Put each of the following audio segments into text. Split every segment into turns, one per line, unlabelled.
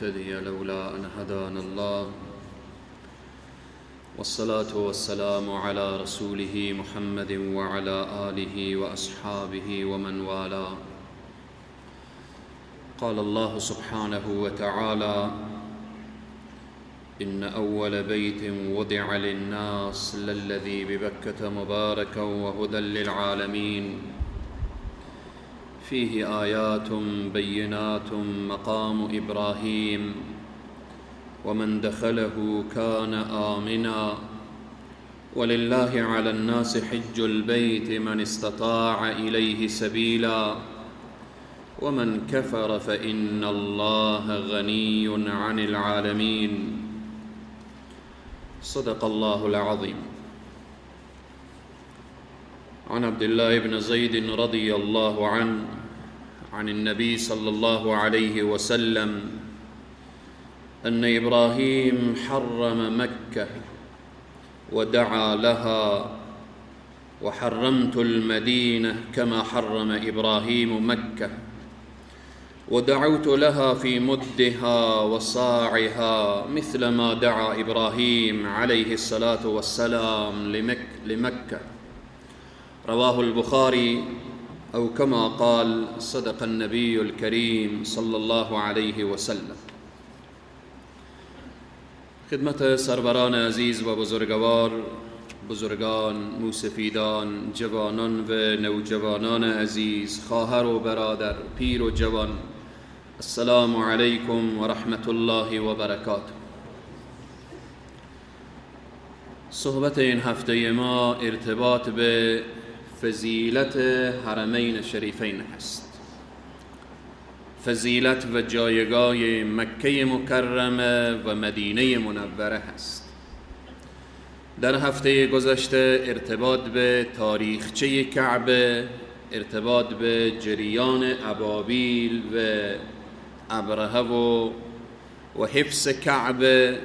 لنهتدي لولا أن هدانا الله، والصلاة والسلام على رسوله محمد وعلى آله وأصحابه ومن والاه. قال الله سبحانه وتعالى: إن أول بيت وضع للناس للذي ببكة مباركا وهدى للعالمين فيه آيات بينات مقام إبراهيم ومن دخله كان آمنا ولله على الناس حج البيت من استطاع إليه سبيلا ومن كفر فإن الله غني عن العالمين. صدق الله العظيم. عن عبد الله بن زيد رضي الله عنه عن النبي صلى الله عليه وسلم أن إبراهيم حرم مكة ودعا لها، وحرمت المدينة كما حرم إبراهيم مكة، ودعوت لها في مدها وصاعها مثل ما دعا إبراهيم عليه الصلاة والسلام لمكة. رواه البخاري، أو كما قال صدق النبي الكريم صلى الله عليه وسلم. خدمت سروران عزیز و بزرگوار، بزرگان، موسفیدان، جوانان و نوجوانان عزیز، خواهر و برادر، پیر و جوان، السلام علیکم و رحمت الله و برکاته. صحبت این هفته ما ارتباط به فضیلت حرمین شریفین هست. فضیلت و جایگاه مکه مکرمه و مدینه منوره هست. در هفته گذشته ارتباط به تاریخچه کعبه، ارتباط به جریان ابابیل و ابرهه و حفظ کعبه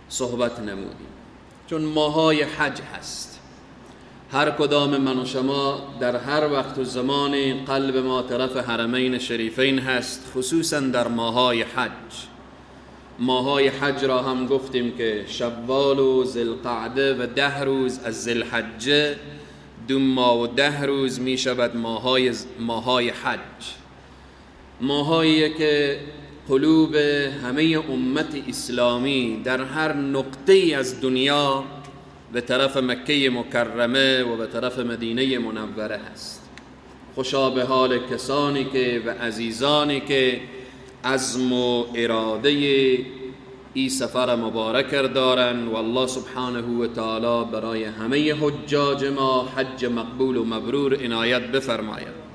صحبت نمودیم، چون ماهای حج هست. هر کدام من و شما در هر وقت و زمان قلب ما طرف حرمین شریفین هست، خصوصا در ماهای حج. ماهای حج را هم گفتیم که شوال و ذوالقعده و 10 روز از ذوالحجه، 2 ماه و 10 روز می شود ماهای حج. ماهایی که قلوب همه امت اسلامی در هر نقطه از دنیا به طرف مکه مکرمه و به طرف مدینه منوره هست. خوشا به حال کسانی که و عزیزانی که عزم و اراده این سفر مبارک دارن، و الله سبحانه و تعالی برای همه حجاج ما حج مقبول و مبرور عنایت بفرماید،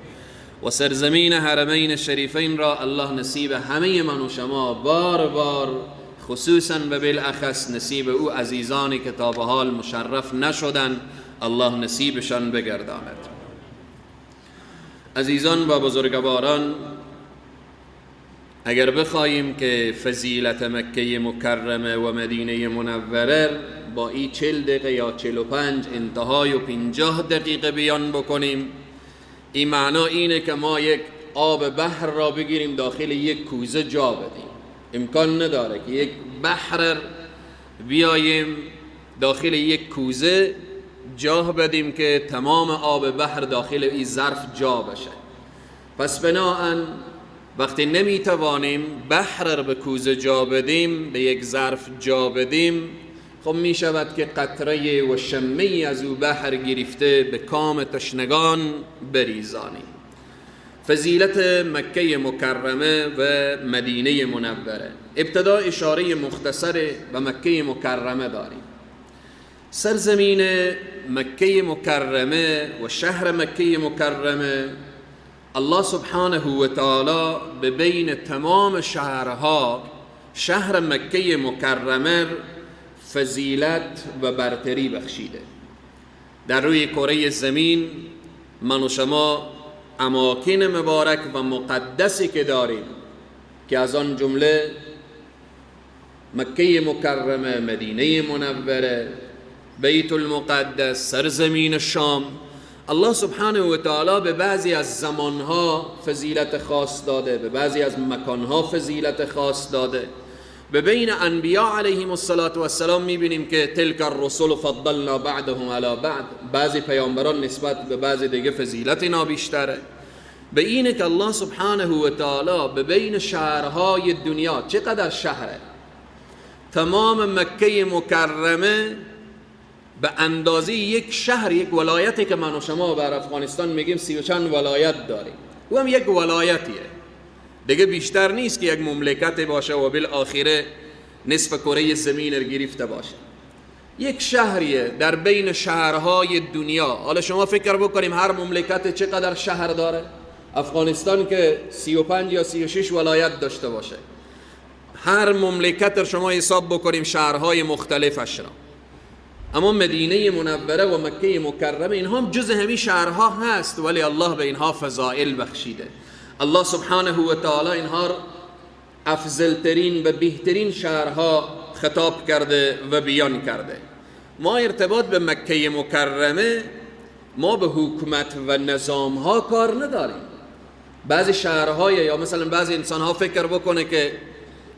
و سرزمین حرمین شریفین را الله نصیب همه من و شما بار بار، خصوصا و بالاخص نصیب او عزیزانی که تا به حال مشرف نشدن، الله نصیبشان بگرداند. عزیزان و بزرگواران، اگر بخواهیم که فضیلت مکه مکرمه و مدینه منوره با این 40 دقیقه یا 45 انتهای و 50 دقیقه بیان بکنیم، این معنا اینه که ما یک آب بحر را بگیریم داخل یک کوزه جا بدیم. امکان نداره که یک بحر بیاییم داخل یک کوزه جا بدیم که تمام آب بحر داخل این ظرف جا بشه. پس بناهن وقتی نمیتوانیم بحر را به کوزه جا بدیم، به یک ظرف جا بدیم، خب می شود که قطره و شمه از او بحر گرفته به کام تشنگان بریزانیم. فضیلت مکه مکرمه و مدینه منوره. ابتدا اشاره مختصر به مکه مکرمه داریم. سرزمین مکه مکرمه و شهر مکه مکرمه، الله سبحانه و تعالی به بین تمام شهرها شهر مکه مکرمه فضیلت و برتری بخشیده. در روی کره زمین من و شما اماکن مبارک و مقدسی که داریم که از آن جمله مکه مکرمه، مدینه منوره، بیت المقدس، سرزمین شام، الله سبحانه و تعالی به بعضی از زمانها فضیلت خاص داده، به بعضی از مکانها فضیلت خاص داده. به بین انبیاء علیهم السلام میبینیم که تلک الرسل فضلنا بعضهم علی بعض، بعضی پیامبران نسبت به بعضی دیگه فضیلت اینا بیشتره. به اینه که الله سبحانه و تعالی به بین شهرهای دنیا، چقدر شهره، تمام مکه مکرمه به اندازه یک شهر، یک ولایتی که من و شما بر افغانستان میگیم 30 و چند ولایت داریم، و هم یک ولایتیه دیگه، بیشتر نیست که یک مملکت باشه و بالاخره نصف کره زمین رو گرفته باشه. یک شهریه در بین شهرهای دنیا. حالا شما فکر بکنیم هر مملکت چقدر شهر داره. افغانستان که 35 یا 36 ولایت داشته باشه، هر مملکت رو شما حساب بکنیم شهرهای مختلفش را. اما مدینه منوره و مکه مکرمه اینها هم جز همین شهرها هست، ولی الله به اینها فضائل بخشیده. الله سبحانه و تعالی اینها افضلترین و بهترین شهرها خطاب کرده و بیان کرده. ما ارتباط به مکه مکرمه، ما به حکومت و نظامها کار نداریم. بعضی شهرهای، یا مثلا بعضی انسانها فکر بکنه که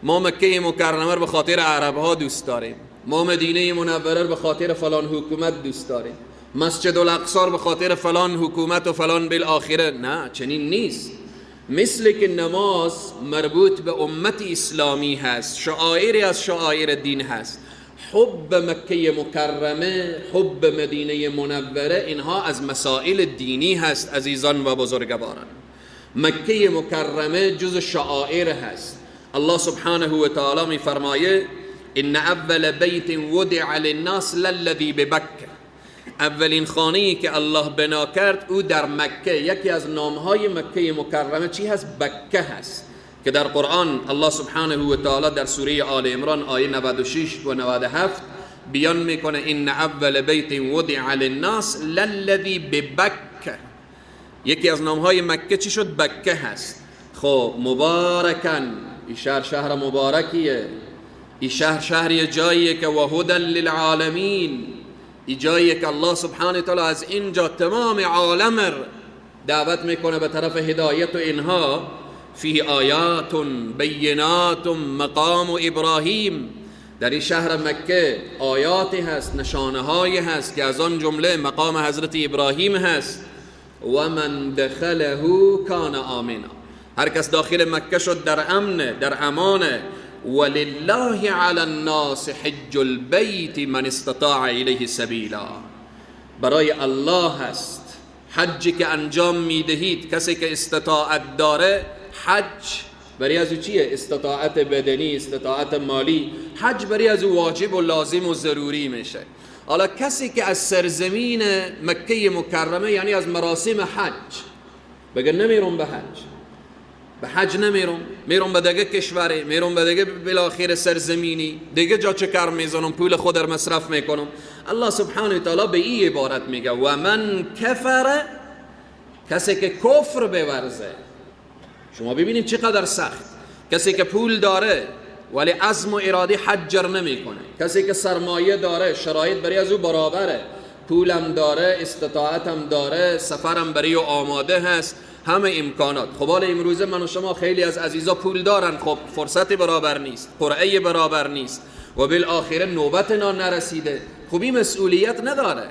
ما مکه مکرمه رو به خاطر عربها دوست داریم، ما مدینه منوره رو به خاطر فلان حکومت دوست داریم، مسجد الاقصی رو به خاطر فلان حکومت و فلان بالاخره. نه، چنین نیست. مثل که نماز مربوط به امت اسلامی هست، شعائری از شعائر دین هست، حب مکه مکرمه، حب مدینه منوره، اینها از مسائل دینی هست عزیزان و بزرگواران. مکه مکرمه جز شعائر هست. الله سبحانه و تعالی می فرمایه ان اول بیت وضع للناس للذی ببکه، اولین خانه‌ای که الله بنا کرد او در مکه. یکی از نامهای مکه مکرمه چی هست؟ بکه هست، که در قرآن الله سبحانه و تعالی در سوره آل عمران آیه 96 و 97 بیان میکنه ان اول بیت وضع للناس للذی ببکه. یکی از نامهای مکه چی شد؟ بکه هست. خب مبارکن، این شهر مبارکیه، این شهر جاییه که وهدى للعالمین، این جاییه که الله سبحانه تعالی از اینجا تمام عالم دعوت میکنه به طرف هدایت. و اینها فیه آیات بینات مقام ابراهیم، در این شهر مکه آیاتی هست، نشانه هایی هست که از آن جمله مقام حضرت ابراهیم هست. و من دخله کان آمنا، هر کس داخل مکه شد در امن، در امانه. ولله علی الناس حج البیت من استطاع الیه سبیلا، برای الله هست حجی که انجام میدهید، کسی که استطاعت داره. حج برای از او چیه؟ استطاعت بدنی، استطاعت مالی. حج برای از او واجب و لازم و ضروری میشه. حالا کسی که از سرزمین مکه مکرمه، یعنی از مراسم حج، بگه نمیرم به حج نمیرم، میرم به دیگه کشوری، میرم به دیگه بالاخره سرزمینی دیگه، جا چه کار میزنم، پول خود رو مصرف میکنم. الله سبحانه و تعالی به این عبارت میگه و من کفر، کسی که کفر بورزه. شما ببینید چقدر سخت. کسی که پول داره ولی عزم و اراده حج نمیکنه، کسی که سرمایه داره، شرایط برای از او برابره، پولم داره، استطاعتم داره، سفرم برای او آماده هست، همه امکانات. خب حالا امروزه من و شما خیلی از عزیزا پول دارن، خب فرصت برابر نیست، قرعه برابر نیست و بالاخره نوبت نرسیده، خب این مسئولیت نداره.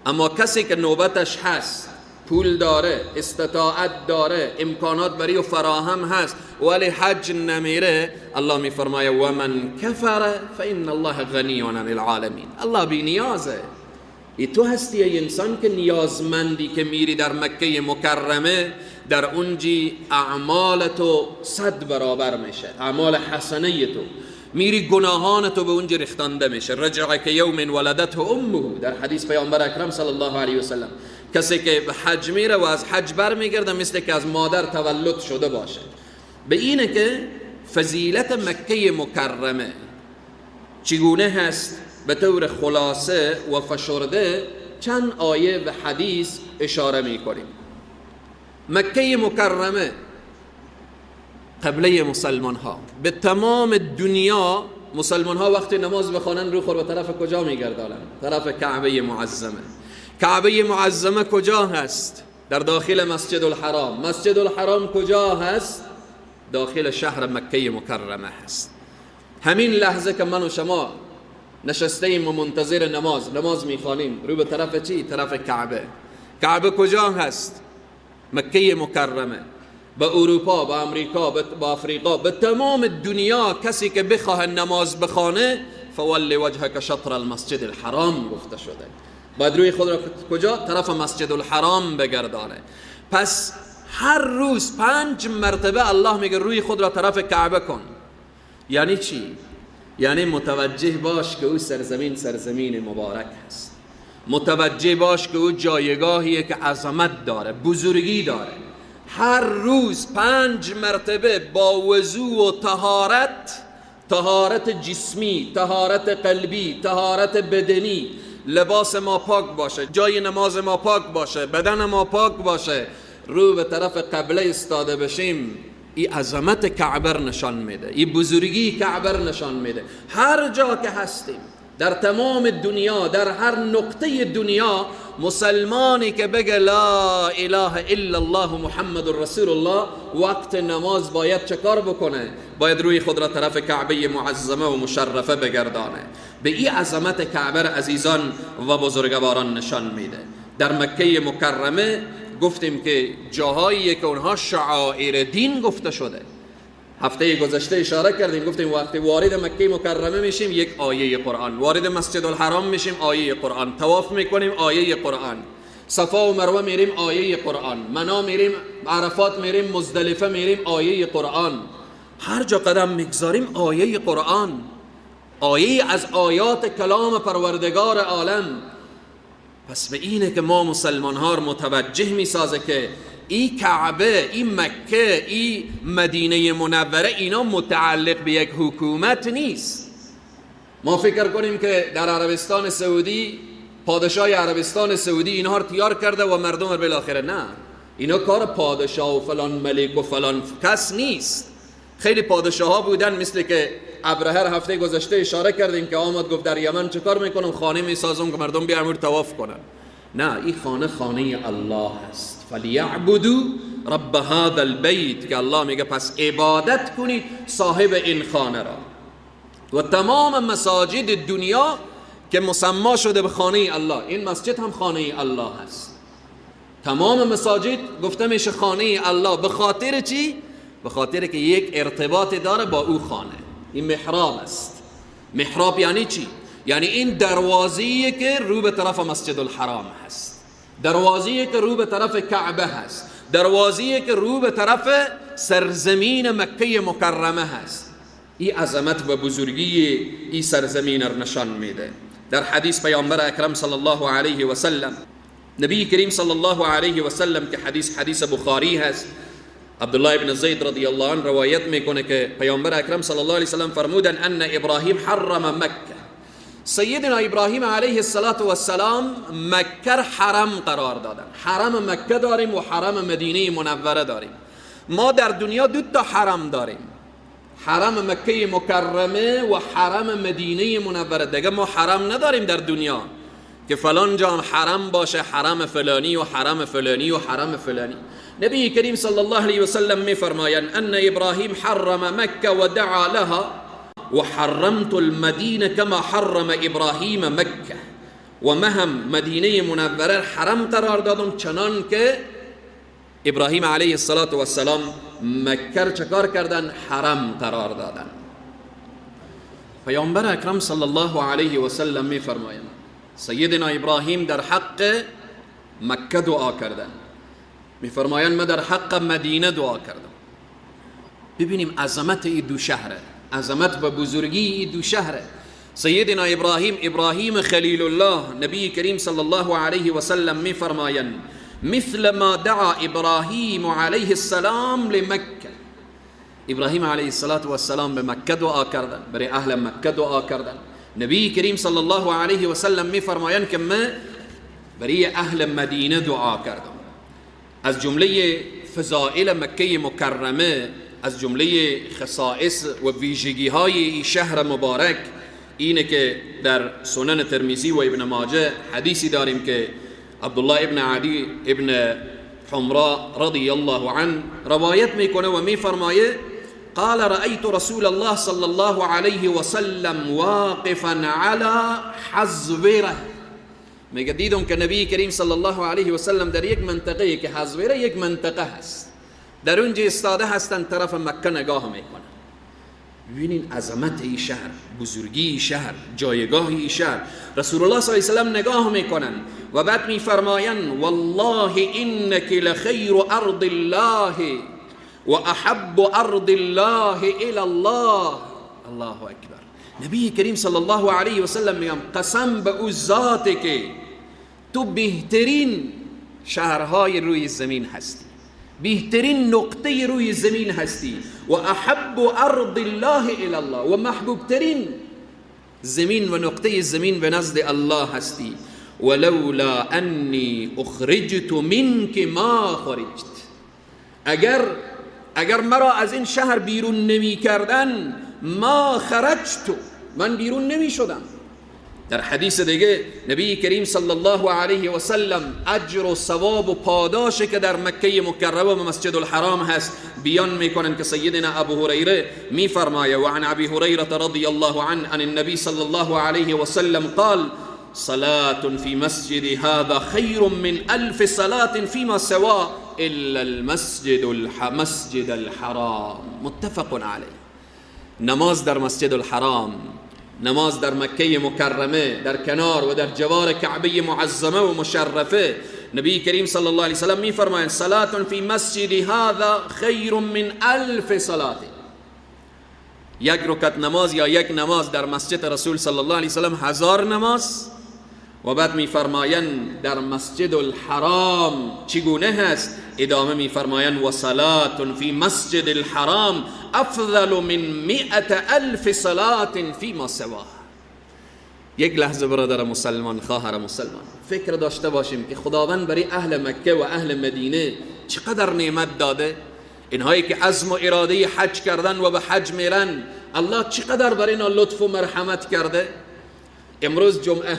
اما کسی که نوبتش هست، پول داره، استطاعت داره، امکانات برای او فراهم هست ولی حج نمیره، الله میفرمایه و من کفر فإن الله غنی عن العالمین، الله بی نیازه. تو هستی ای انسان که نیازمندی که میری در مکه مکرمه، در اونجی اعمال تو 100 برابر میشه، اعمال حسنه تو، میری گناهان تو به اونجا ریختنده میشه. رجع که یوم ولدته امه، در حدیث پیامبر اکرم صلی الله علیه و سلم، کسی که به حج میره و از حج برمیگرده مثل که از مادر تولد شده باشه. به اینه که فضیلت مکه مکرمه چگونه هست به طور خلاصه و فشرده چند آیه و حدیث اشاره میکنیم. مکه مکرمه قبله مسلمان ها، به تمام دنیا مسلمان ها وقتی نماز بخوانن رو خور به طرف کجا میگردانن؟ طرف کعبه معظمه. کعبه معظمه کجا هست؟ در داخل مسجد الحرام. مسجد الحرام کجا هست؟ داخل شهر مکه مکرمه هست. همین لحظه که من و شما نشسته ایم و منتظر نماز میخوانیم، رو به طرف چی؟ طرف کعبه. کعبه کجا هست؟ مکه مکرمه. به اروپا، به امریکا، به افریقا، به تمام دنیا کسی که بخواه نماز بخوانه فول وجهک شطر المسجد الحرام گفته شده، باید روی خود را کجا؟ طرف مسجد الحرام بگردانه. پس هر روز 5 مرتبه الله میگه روی خود را طرف کعبه کن. یعنی چی؟ یعنی متوجه باش که او سرزمین مبارک هست، متوجه باش که او جایگاهیه که عظمت داره، بزرگی داره. هر روز 5 مرتبه با وضو و طهارت جسمی، طهارت قلبی، طهارت بدنی، لباس ما پاک باشه، جای نماز ما پاک باشه، بدن ما پاک باشه، رو به طرف قبله استاده بشیم. این عظمت کعبه نشان میده، این بزرگی کعبه نشان میده. هر جا که هستیم در تمام دنیا، در هر نقطه دنیا، مسلمانی که بگه لا اله الا الله محمد رسول الله، وقت نماز باید چه کار بکنه؟ باید روی خود را طرف کعبه معظمه و مشرفه بگردانه. به این عظمت کعبه عزیزان و بزرگواران نشان میده. در مکه مکرمه گفتیم که جاهایی که اونها شعائر دین گفته شده. هفته گذشته اشاره کردیم، گفتیم وقتی وارد مکه مکرمه میشیم یک آیه قرآن، وارد مسجد الحرام میشیم آیه قرآن، طواف میکنیم آیه قرآن، صفا و مروه میریم آیه قرآن، منا میریم، عرفات میریم، مزدلفه میریم آیه قرآن. هر جا قدم میگذاریم آیه قرآن، آیه از آیات کلام پروردگار عالم. پس به اینه که ما مسلمان ها رو متوجه میسازه که این کعبه، این مکه، این مدینه منوره، اینا متعلق به یک حکومت نیست. ما فکر کنیم که در عربستان سعودی پادشاه عربستان سعودی اینها رو تیار کرده و مردم رو بالاخره. نه، اینا کار پادشاه و فلان ملک و فلان کس نیست. خیلی پادشاه ها بودن، مثل که ابرهه هفته گذشته اشاره کردیم که آمد گفت در یمن چه کار میکنم؟ خانه میسازم که مردم بیان طواف کنن. نه، این خانه الله هست. فلیعبدوا رب هذا البیت، که الله میگه پس عبادت کنید صاحب این خانه را. و تمام مساجد دنیا که مسما شده به خانه الله، این مسجد هم خانه الله هست. تمام مساجد گفته میشه خانه الله. به خاطر چی؟ به خاطر که یک ارتباط داره با او خانه. این محراب است. محراب یعنی چی؟ یعنی این دروازه‌ای که رو به طرف مسجد الحرام هست، دروازه‌ای که رو به طرف کعبه هست، دروازه‌ای که رو به طرف سرزمین مکه مکرمه هست. این عظمت و بزرگی این سرزمین را نشان میده. در حدیث پیامبر اکرم صلی الله علیه و سلم، نبی کریم صلی الله علیه و سلم که حدیث بخاری هست، عبدالله ابن زید رضی الله عنه روایت میکنه که پیامبر اکرم صلی الله علیه و سلم فرمودن ان ابراهیم حرم مکه. سیدنا ابراهیم علیه السلام مکه حرم قرار دادن. حرم مکه داریم و حرم مدینه منوره داریم. ما در دنیا 2 تا حرم داریم، حرم مکه مکرمه و حرم مدینه منوره. دیگه ما حرم نداریم در دنیا که فلان جا حرم باشه، حرم فلانی و حرم فلانی و حرم فلانی. نبی کریم صلی الله علیه و سلم می فرمایند ان ابراهیم حرم مکه و دعا لها و حرمت المدینه کما حرم ابراهیم مکه. و مهم مدینه منوره حرم قرار دادم چنان که ابراهیم علیه السلام مکه چکار کردن؟ حرم قرار دادن. پیامبر اکرم صلی الله علیه و سلم می فرمایند سیدنا ابراهیم در حق مکه دعا کردن، می فرمایند من در حق مدینه دعا کردم. ببینیم عظمت این 2 شهره، عظمت و بزرگی این 2 شهره. سیدنا ابراهیم خلیل الله، نبی کریم صلی الله علیه و سلم می فرمایند مثل ما دعا ابراهیم علیه السلام لمکه. ابراهیم علیه السلام به مکه دعا کردن، برای اهل مکه دعا کردن. نبی کریم صلی الله علیه و سلم می فرمایند که من برای اهل مدینه دعا کردم. از جمله فضائل مکه مکرمه، از جمله خصائص و ویژگی های این شهر مبارک اینه که در سنن ترمذی و ابن ماجه حدیثی داریم که عبدالله ابن عدی ابن حمراء رضی الله عنه روایت میکنه و میفرمایه قال رأيت رسول الله صلى الله عليه وسلم واقفا على حزوره، میگه دیدم که نبی کریم صلی الله علیه و سلم در یک منطقه که حزوره یک منطقه هست، در اونجا استاده هستن طرف مکه نگاه میکنن. ببینین عظمت این شهر، بزرگی این شهر، جایگاه این شهر. رسول الله صلی الله علیه و سلم نگاه میکنن و بعد میفرماین والله انک لخیر ارض الله و احب ارض الله الى الله. الله اکبر. نبی کریم صلی الله علیه و سلم میگم قسم به او ذاتی که تو بهترین شهرهای روی زمین هستی، بهترین نقطه روی زمین هستی و احب ارض الله الى الله و محبوب ترین زمین و نقطه زمین به نزد الله هستی. ولولا انی اخرجت منک ما خرجت، اگر مرا از این شهر بیرون نمی کردن ما خرجت، من بیرون نمی شدم. در حدیث دیگه نبی کریم صلی الله علیه و سلم اجر و ثواب و پاداشی که در مکه مکرمه و مسجد الحرام هست بیان میکنن که سیدنا ابو هریره میفرمایه و عن ابی هریره رضی الله عنه عن النبی صلی الله علیه و سلم قال صلاة في مسجد هذا خير من 1000 صلاة فيما سواه الا المسجد الحرام. متفق علیه. نماز در مسجد الحرام، نماز در مکه مکرمه در کنار و در جوار کعبه معظمه و مشرفه، نبی کریم صلی الله علیه وسلم می فرمایند صلاة فی مسجد هذا خیر من 1000 صلاة. یک رکعت نماز یا یک نماز در مسجد رسول صلی الله علیه وسلم 1000 نماز. و بعد می فرمایند در مسجد الحرام چگونه هست؟ ادامه می فرمایند و صلاة فی مسجد الحرام افضل من 100,000 صلاة فیما سواه. یک لحظه برادر مسلمان، خواهر مسلمان، فکر داشته باشیم که خداوند برای اهل مکه و اهل مدینه چقدر نعمت داده. اینهایی که عزم و اراده حج کردن و به حج میرن، الله چقدر برای اینا لطف و مرحمت کرده. امروز جمعه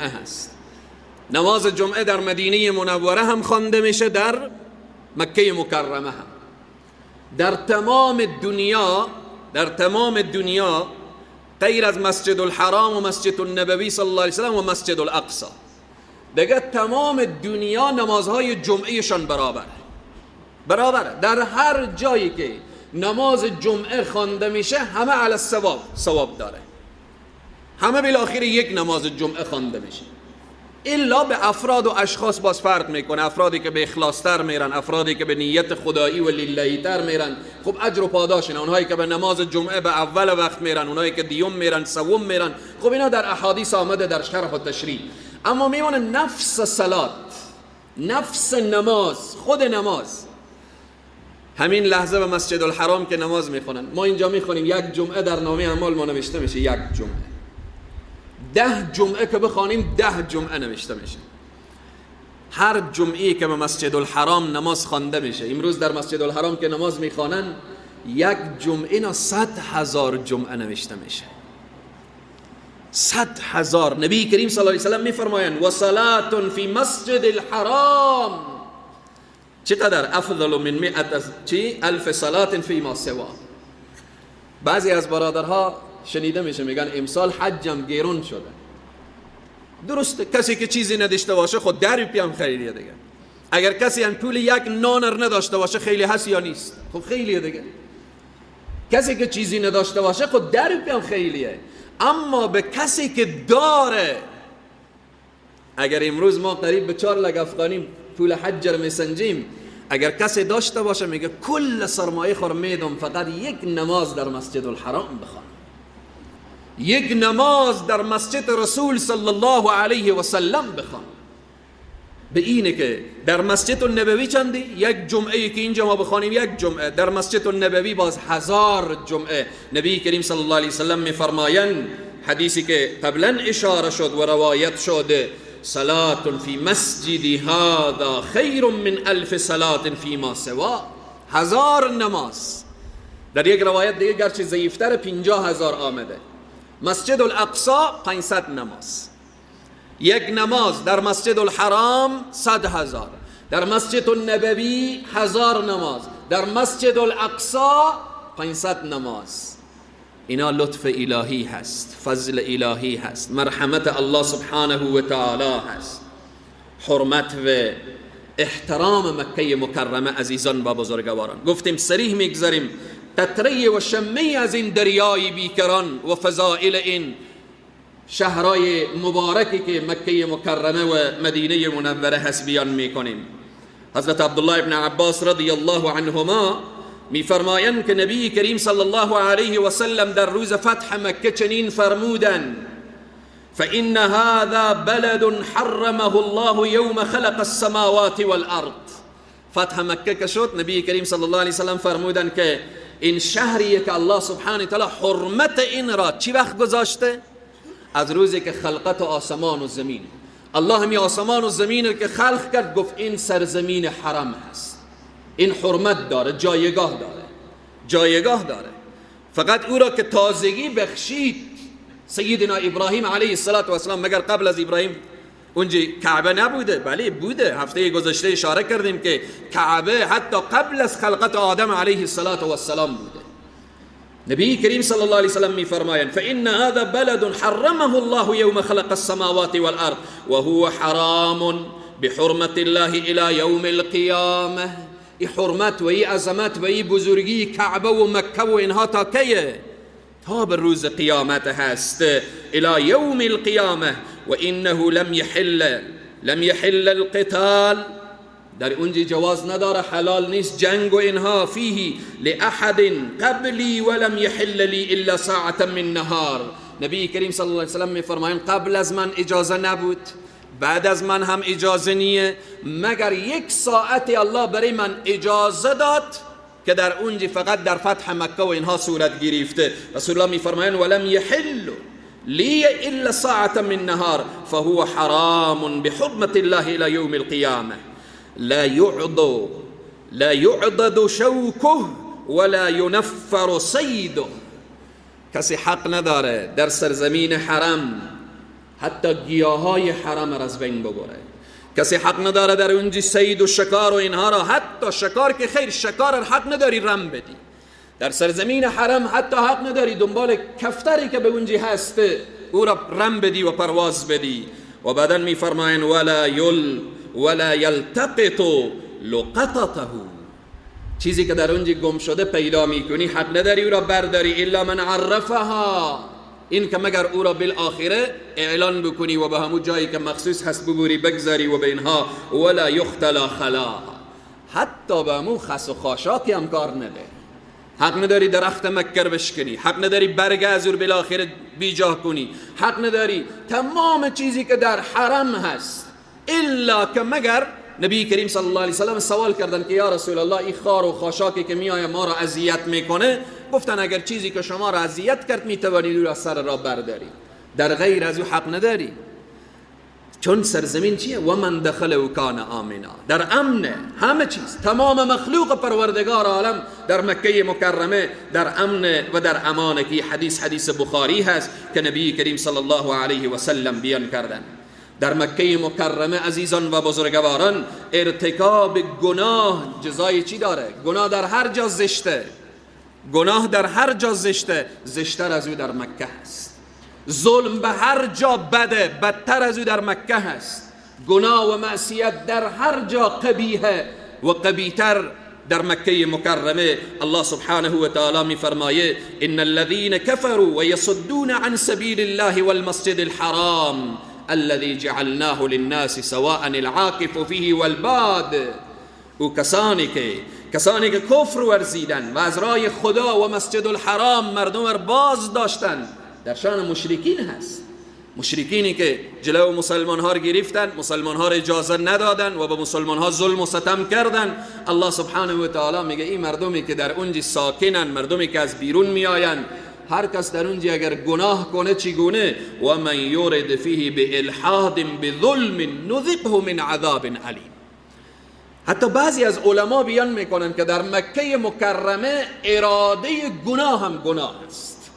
هست، نماز جمعه در مدینه منوره هم خوانده میشه، در مکه مکرمه هم. در تمام دنیا غیر از مسجد الحرام و مسجد النبوی صلی الله علیه وسلم و مسجد الاقصی، دیگه تمام دنیا نمازهای جمعهشان برابر. در هر جایی که نماز جمعه خوانده میشه همه علی الثواب، ثواب داره. همه بالاخره یک نماز جمعه خوانده میشه، الا به افراد و اشخاص باز فرق میکنه. افرادی که به اخلاص تر میرن، افرادی که به نیت خدایی و للهی تر میرن، خب اجر و پاداش اینا. اونهایی که به نماز جمعه به اول وقت میرن، اونهایی که دیوم میرن، سوم میرن، خب اینا در احادیث آمده در شرح و تشریح. اما میمونه نفس صلات، نفس نماز، خود نماز. همین لحظه به مسجد الحرام که نماز میخونن، ما اینجا میخونیم یک جمعه در نامه اعمال ما نوشته میشه یک جمعه. 10 جمعه که بخوانیم 10 جمعه نوشته میشه. هر جمعه که به مسجد الحرام نماز خوانده میشه، امروز در مسجد الحرام که نماز میخوانن یک جمعه نا 100,000 جمعه نوشته میشه. 100,000. نبی کریم صلی الله علیه وسلم میفرمایند و صلاة فی مسجد الحرام چقدر؟ افضل من 100,000 صلاة فیما سوا. بعضی از برادرها شنیده میشه میگن امسال حجم گرون شده. درسته، کسی که چیزی نداشته باشه خود 10 روپیه هم خیلیه دیگه. اگر کسی هم پول یک نانر نداشته باشه خیلی هست یا نیست؟ خب خیلیه دیگه. کسی که چیزی نداشته باشه خود 10 روپیه هم خیلیه. اما به کسی که داره، اگر امروز ما قریب به 4 لک افغانی پول حج رو میسنجیم، اگر کسی داشته باشه میگه کل سرمایه خور میدم فقط یک نماز در مسجد الحرام بخوان، یک نماز در مسجد رسول صلی الله علیه و سلم بخوان. به اینه که در مسجد النبوی چندی؟ یک جمعه که اینجا ما بخوانیم یک جمعه، در مسجد النبوی باز 1000 جمعه. نبی کریم صلی الله علیه و سلم میفرمایند، حدیثی که قبلا اشاره شد و روایت شده، صلاة فی مسجد هذا خیر من 1000 صلاة فیما سوا. 1000 نماز. در یک روایت دیگه گرچه ضعیفتر 50,000 آمده. مسجد الاقصی 500 نماز. یک نماز در مسجد الحرام 100,000، در مسجد النبوی 1000 نماز، در مسجد الاقصی 500 نماز. اینا لطف الهی هست، فضل الهی هست، مرحمت الله سبحانه و تعالی هست. حرمت و احترام مکه مکرمه عزیزان و بزرگواران. گفتیم صریح میگذاریم قطره و شمی از این دریای بیکران و فضائل این شهرهای مبارکی که مکه مکرمه و مدینه منوره هست بیان میکنیم. حضرت عبدالله ابن عباس رضی الله عنهما میفرمایند که نبی کریم صلی الله علیه و سلم در روز فتح مکه چنین فرمودند: فإن هذا بلد حرمه الله يوم خلق السماوات والارض. فتح مکه که شد، نبی کریم صلی الله علیه و سلم فرمودند که این شهریه که الله سبحانه و تعالی حرمت این را چی وقت گذاشته؟ از روزی که خلقت آسمان و زمین. الله همی آسمان و زمین که خلق کرد گفت این سرزمین حرم هست، این حرمت داره، جایگاه داره. فقط او را که تازگی بخشید سیدنا ابراهیم علیه السلام. مگر قبل از ابراهیم اونجا کعبه نبوده؟ بله بوده. هفته گذشته اشاره کردیم که کعبه حتی قبل از خلقت آدم علیه السلام بوده. نبی کریم صلی الله علیه وسلم میفرمایند: فإن هذا بلد حرمه الله يوم خلق السماوات والارض وهو حرام بحرمة الله الى يوم القیامه. این حرمت و این عظمت و این بزرگی کعبه و مکه و اینها تا کیه؟ تا به روز قیامت هست، الى یوم القیامه. و انه لم يحل القتال، در اونجا جواز نداره، حلال نیست جنگ و اینها. فیه لأحد قبلی ولم يحل لی الا ساعة من نهار. نبی کریم صلی الله علیه وسلم میفرمایند قبل از من اجازه نبود، بعد از من هم اجازه نیه، مگر 1 ساعت الله برای من اجازه داد که در اونجا فقط در فتح مکه و اینها صورت گرفته. رسول الله میفرمایند ولم يحل لی الا ساعة من نهار فهو حرام بحرمة الله الى يوم القیامه. لا يعضد شوكه ولا ينفر صيده. کسی حق نداره در سرزمین حرم حتی گیاهای حرم را از بین ببره. کسی حق نداره در اونجا صید و شکار و اینها را، حتی شکار که خیر، شکار حق نداری رم بدی. در سرزمین حرم حتی حق نداری دنبال کفتری که به اونجا هست او را رم بدی و پرواز بدی. و بعدن میفرماین ولا یلتقط لقطته. چیزی که در اونجا گم شده پیدا میکنی حق نداری او را برداری، الا من عرفها، این که مگر او را بالاخره اعلان بکنی و به همون جایی که مخصوص هست ببری بگذاری و به اینها. ولا یختلا خلاها، حتی به همون خس و خاشاکی هم کار نده. حق نداری درخت مکر بشکنی، حق نداری برگ از او بالاخره بیجا کنی، حق نداری تمام چیزی که در حرم هست، الا که مگر نبی کریم صلی الله علیه وسلم سوال کردن که یا رسول الله این خار و خاشاکی که میآید ما را اذیت میکنه، گفتن اگر چیزی که شما را اذیت کرد میتوانید او را سر را برداری، در غیر از او حق نداری. چون سرزمین چیه؟ و من دخله کان آمنا، در امن همه چیز، تمام مخلوق پروردگار عالم در مکه مکرمه در امن و در امان. که حدیث بخاری هست که نبی کریم صلی الله علیه و سلم بیان کردن. در مکه مکرمه عزیزان و بزرگواران ارتکاب گناه جزای چی داره؟ گناه در هر جا زشته، گناه در هر جا زشته، زشتر از او در مکه هست. ظلم به هر جا بده، بدتر از او در مکه هست. گناه و معصیت در هر جا قبیحه و قبیحتر در مکه مکرمه. الله سبحانه و تعالی می فرمایه ان الذين كفروا ويصدون عن سبيل الله والمسجد الحرام الذي جعلناه للناس سواء العاكف فيه والباد. او کسانی که کفر ورزیدن و از راه خدا و مسجد الحرام مردم را باز داشتن، در شان مشرکین هست. مشرکینی که جلو مسلمان ها را گرفتن، مسلمان ها را اجازه ندادن و به مسلمان ها ظلم و ستم کردن. الله سبحانه و تعالی میگه این مردمی که در اونجا ساکنن، مردمی که از بیرون میآیند، هر کس در اونجا اگر گناه کنه چگونه؟ و من یرد فیه بالحاد بظلم نذقه من عذاب علیم. حتی بعضی از علما بیان میکنن که در مکه مکرمه اراده گناه هم گناه است.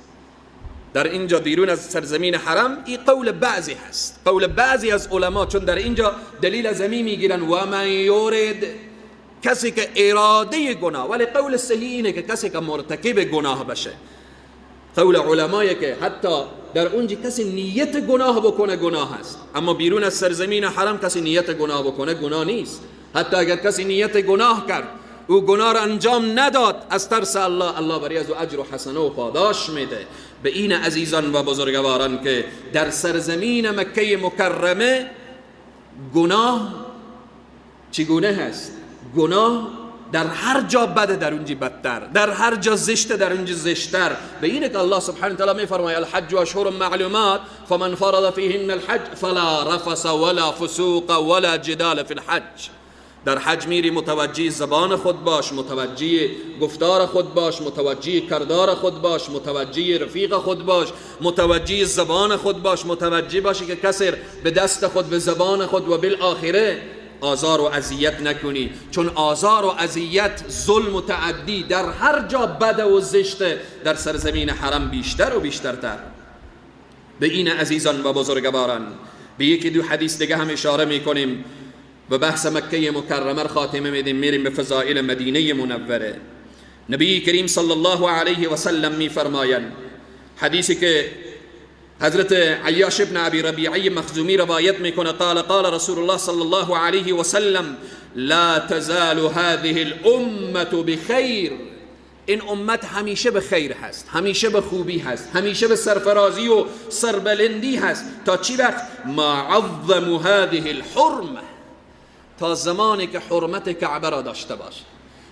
در اینجا بیرون از سرزمین حرم، این قول بعضی هست، قول بعضی از علما، چون در اینجا دلیل از همین میگیرن و من یورد، کسی که اراده گناه، ولی قول صحیح اینه که کسی که مرتکب گناه بشه. قول علمایی که حتی در اونجا کسی نیت گناه بکنه گناه هست، اما بیرون از سرزمین حرم کسی نیت گناه بکنه گناه نیست. حتی اگر کسی نیت گناه کرد، او گناه را انجام نداد، از ترس الله برای از او اجر و حسنه و پاداش میده. به این عزیزان و بزرگواران که در سرزمین مکه مکرمه گناه چگونه هست؟ گناه در هر جا بده در اونجا بدتر، در هر جا زشته در اونجا زشتر. به اینه که الله سبحانه و تعالی میفرماید الحج اشهر معلومات فمن فرض فیهن الحج فلا رفث ولا فسوق ولا جدال فی الحج. در حج میری متوجه زبان خود باش، متوجه گفتار خود باش، متوجه کردار خود باش، متوجه رفیق خود باش، متوجه زبان خود باش، متوجه باشی که کسی به دست خود، به زبان خود و بالآخره آزار و اذیت نکنی، چون آزار و اذیت، ظلم و تعدی در هر جا بده و زشته، در سرزمین حرم بیشتر و بیشترتر. به این عزیزان و بزرگواران به یکی دو حدیث دیگه هم اشاره میکنیم و بحث مکه مکرمه خاتمه میدیم، میریم به فضائل مدینه منوره. نبی کریم صلی الله علیه و سلم میفرمایند، حدیثی که حضرت عیاش ابن ابی ربیعی مخزومی روایت میکنه، قال رسول الله صلی الله علیه و سلم لا تزال هذه الامه بخیر. این امت همیشه به خیر هست، همیشه به خوبی هست، همیشه به سرفرازی و سربلندی هست. تا چی وقت؟ ما عظم هذه الحرمه، تا زمانی که حرمت کعبه را داشته باشه،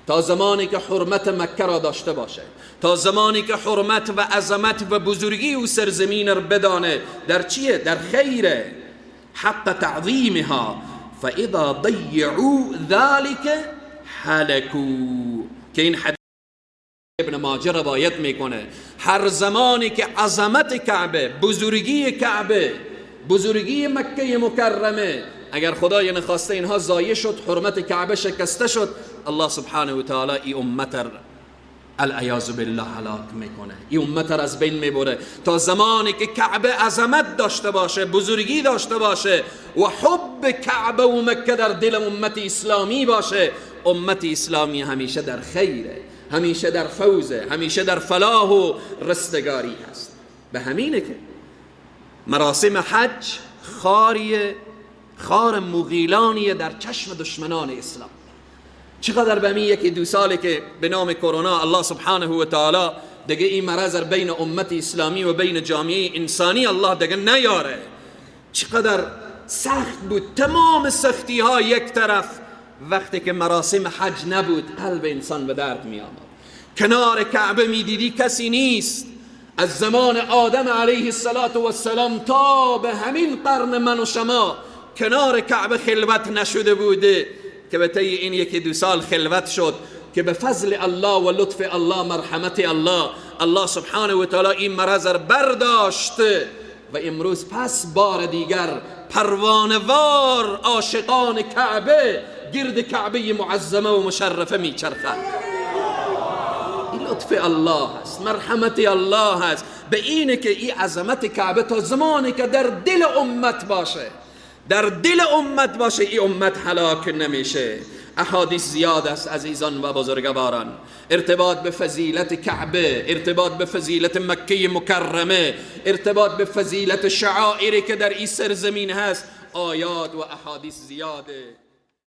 تا زمانی که حرمت مکه را داشته باشه، تا زمانی که حرمت و عظمت و بزرگی و سرزمین را بدانه. در چیه؟ در خیره. حق تعظیمها فاذا ضیعوا ذلك هلكوا، که این حدیث ابن ماجه روایت میکنه. هر زمانی که عظمت کعبه، بزرگی کعبه، بزرگی مکه مکرمه، اگر خدای نخواسته اینها ضایع شد، حرمت کعبه شکسته شد، الله سبحانه و تعالی این امت را العیاذ بالله هلاک میکنه، این امت را از بین میبره. تا زمانی که کعبه عظمت داشته باشه، بزرگی داشته باشه و حب کعبه و مکه در دل امت اسلامی باشه، امت اسلامی همیشه در خیره، همیشه در فوزه، همیشه در فلاح و رستگاری هست. به همینه که مراسم حج خار مغیلانی در چشم دشمنان اسلام. چقدر به همین یکی دو ساله که به نام کرونا الله سبحانه و تعالی دیگه این مرض بین امت اسلامی و بین جامعه انسانی الله دیگه نیاره، چقدر سخت بود. تمام سختی ها یک طرف، وقتی که مراسم حج نبود قلب انسان به درد می آمد. کنار کعبه می دیدی کسی نیست. از زمان آدم علیه السلام تا به همین قرن من و شما کنار کعبه خلوت نشده بوده که به طی این یکی دو سال خلوت شد، که به فضل الله و لطف الله، مرحمت الله سبحانه و تعالی این مرض را برداشت و امروز پس بار دیگر پروانه‌وار عاشقان کعبه گرد کعبه معظمه و مشرفه میچرخند. این لطف الله هست، مرحمت الله هست. به اینه که این عظمت کعبه تا زمانی که در دل امت باشه، در دل امت باشه، این امت هلاک نمیشه. احادیث زیاد است عزیزان و بزرگواران، ارتباط به فضیلت کعبه، ارتباط به فضیلت مکه مکرمه، ارتباط به فضیلت شعائری که در این سرزمین هست، آیات و احادیث زیاده.